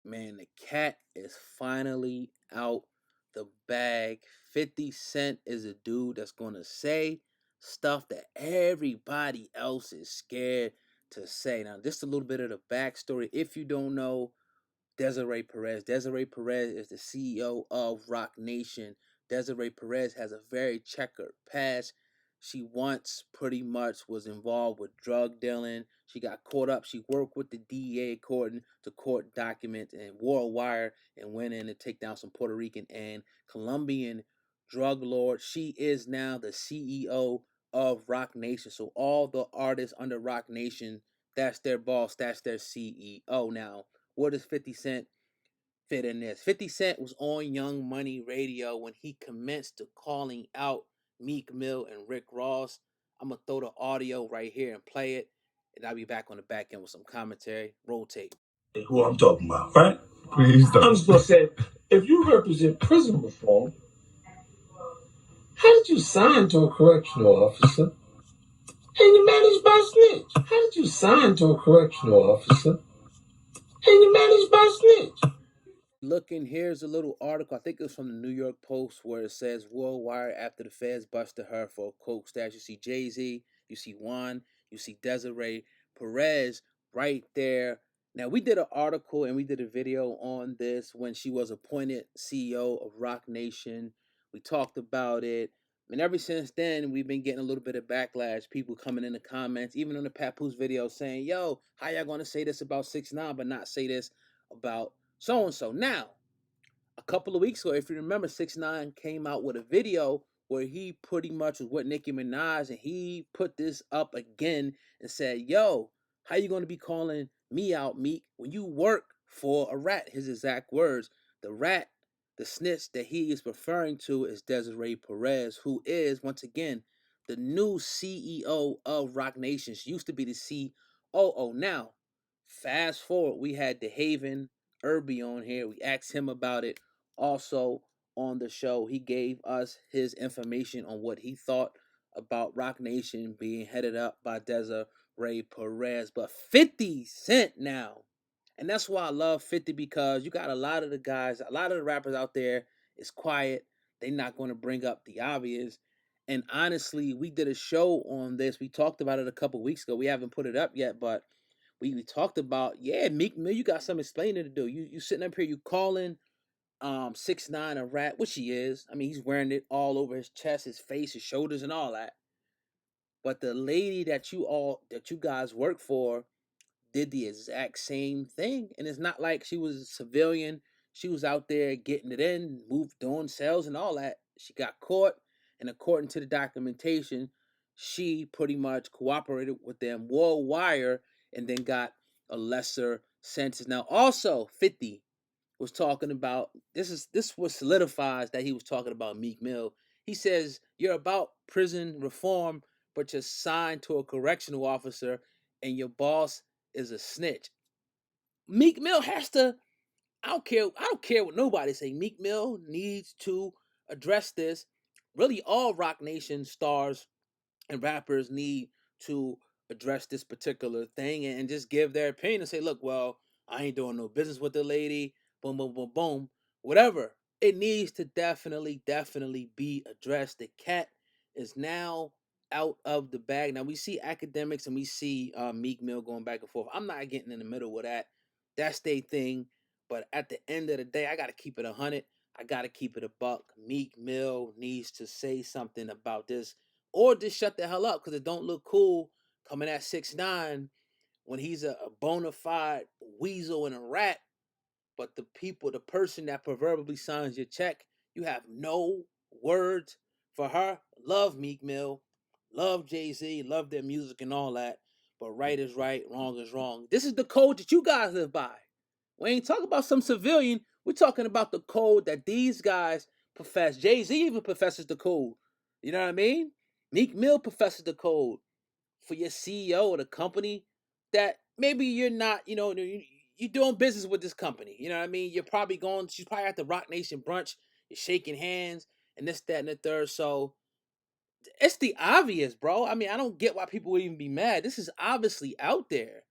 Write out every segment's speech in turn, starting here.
Man, the cat is finally out the bag. 50 Cent is a dude that's going to say stuff that everybody else is scared to say. Now, just a little bit of the backstory. If you don't know, Desiree Perez. Desiree Perez is the CEO of Rocnation. Desiree Perez has a very checkered past. She once pretty much was involved with drug dealing. She got caught up. She worked with the DEA according to court documents and wore a wire and went in to take down some Puerto Rican and Colombian drug lords. She is now the CEO of Rocnation. So all the artists under Rocnation, that's their boss, that's their CEO. Now, where does 50 Cent fit in this? 50 Cent was on Young Money Radio when he commenced to calling out Meek Mill and Rick Ross. I'm going to throw the audio right here and play it, and I'll be back on the back end with some commentary. Roll tape. Who I'm talking about, right? Please don't. I'm just going to say, if you represent prison reform, how did you sign to a correctional officer and you managed by snitch? How did you sign to a correctional officer and you managed by snitch? Looking, here's a little article. I think it was from the New York Post where it says worldwide after the feds busted her for a coke stash. You see Jay-Z, you see Juan, you see Desiree Perez right there. Now we did an article and we did a video on this when she was appointed CEO of Roc Nation. We talked about it. And ever since then, we've been getting a little bit of backlash. People coming in the comments, even on the Papoose video, saying, "Yo, how y'all gonna say this about 6ix9ine, but not say this about so and so?" Now, a couple of weeks ago, if you remember, 6ix9ine came out with a video where he pretty much was with Nicki Minaj, and he put this up again and said, "Yo, how you gonna be calling me out, Meek, when you work for a rat?" His exact words. The rat, the snitch that he is referring to is Desiree Perez, who is once again the new CEO of Roc Nation. She used to be the COO. Now, fast forward, we had the Haven Irby on here. We asked him about it also on the show. He gave us his information on what he thought about Roc Nation being headed up by Desiree Perez. But 50 Cent now. And that's why I love 50, because you got a lot of the guys, a lot of the rappers out there is quiet. They're not going to bring up the obvious. And honestly, we did a show on this. We talked about it a couple weeks ago. We haven't put it up yet, but we talked about, yeah, Meek Mill, you got some explaining to do. You sitting up here, you calling 6ix9ine a rat, which he is. I mean, he's wearing it all over his chest, his face, his shoulders, and all that. But the lady that you guys work for did the exact same thing. And it's not like she was a civilian. She was out there getting it in, moved doing sales and all that. She got caught, and according to the documentation, she pretty much cooperated with them, wore a wire, and then got a lesser sentence. Now, also 50 was talking about, this was solidifies that he was talking about Meek Mill. He says, "You're about prison reform, but you're signed to a correctional officer and your boss is a snitch." Meek Mill has to, I don't care what nobody say. Meek Mill needs to address this. Really, all Roc Nation stars and rappers need to address this particular thing and just give their opinion and say, "Look, well, I ain't doing no business with the lady, boom, boom, boom, boom, whatever." It needs to definitely be addressed. The cat is now out of the bag. Now we see academics and we see Meek Mill going back and forth. I'm not getting in the middle with that. That's their thing. But at the end of the day, I got to keep it 100. I got to keep it a buck. Meek Mill needs to say something about this, or just shut the hell up, because it don't look cool coming at 6ix9ine when he's a bona fide weasel and a rat. But the person that proverbially signs your check, you have no words for her. Love Meek Mill, love Jay-Z, love their music and all that. But right is right, wrong is wrong. This is the code that you guys live by. We ain't talking about some civilian. We're talking about the code that these guys profess. Jay-Z even professes the code. You know what I mean? Meek Mill professes the code for your CEO of the company that maybe you're not, you're doing business with this company. You know what I mean? She's probably at the Roc Nation brunch, you're shaking hands and this, that, and the third. So it's the obvious, bro. I mean, I don't get why people would even be mad. This is obviously out there.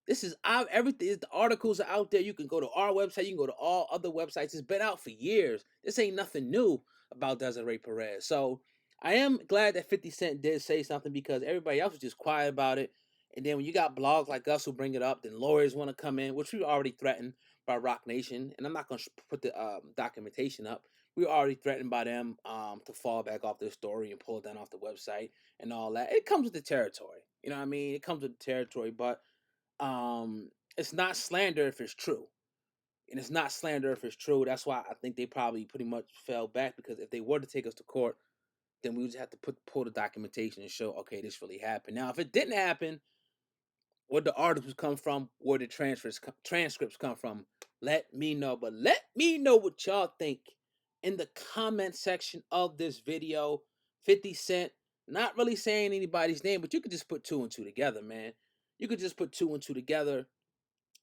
This is out. Everything. The articles are out there. You can go to our website. You can go to all other websites. It's been out for years. This ain't nothing new about Desiree Perez. So I am glad that 50 Cent did say something because everybody else was just quiet about it. And then when you got blogs like us who bring it up, then lawyers want to come in, which we already threatened by Rocnation. And I'm not going to put the documentation up. We were already threatened by them to fall back off their story and pull it down off the website and all that. It comes with the territory. You know what I mean? It comes with the territory, but it's not slander if it's true. And it's not slander if it's true. That's why I think they probably pretty much fell back because if they were to take us to court, then we would just have to pull the documentation and show, okay, this really happened. Now, if it didn't happen, where the articles come from, where the transcripts come from, let me know. But let me know what y'all think in the comment section of this video. 50 Cent, not really saying anybody's name, but you could just put two and two together, man. You could just put two and two together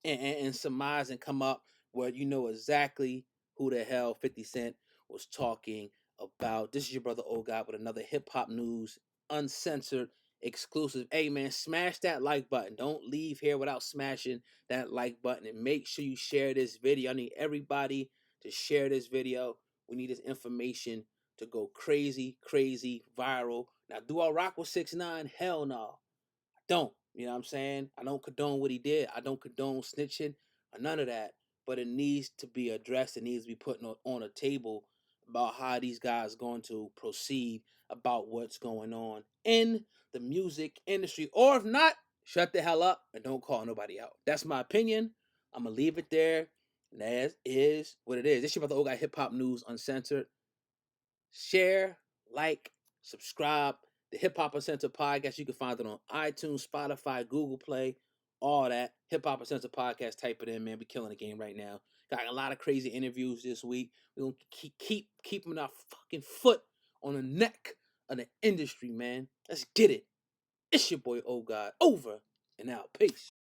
and surmise and come up where you know exactly who the hell 50 Cent was talking about. This is your brother Old God with another hip hop news, uncensored, exclusive. Hey man, smash that like button. Don't leave here without smashing that like button. And make sure you share this video. I need everybody to share this video. We need this information to go crazy, crazy, viral. Now, do I rock with 6ix9ine? Hell no. Don't. You know what I'm saying? I don't condone what he did. I don't condone snitching or none of that. But it needs to be addressed. It needs to be put on a table about how these guys are going to proceed about what's going on in the music industry. Or if not, shut the hell up and don't call nobody out. That's my opinion. I'm going to leave it there. And that is what it is. This is your brother Old Guy Hip Hop News Uncensored. Share, like, subscribe. The Hip Hop Uncensored Podcast, you can find it on iTunes, Spotify, Google Play, all that. Hip Hop Uncensored Podcast, type it in, man. We're killing the game right now. Got a lot of crazy interviews this week. We're going to keep keeping our fucking foot on the neck of the industry, man. Let's get it. It's your boy, Old God. Over and out. Peace.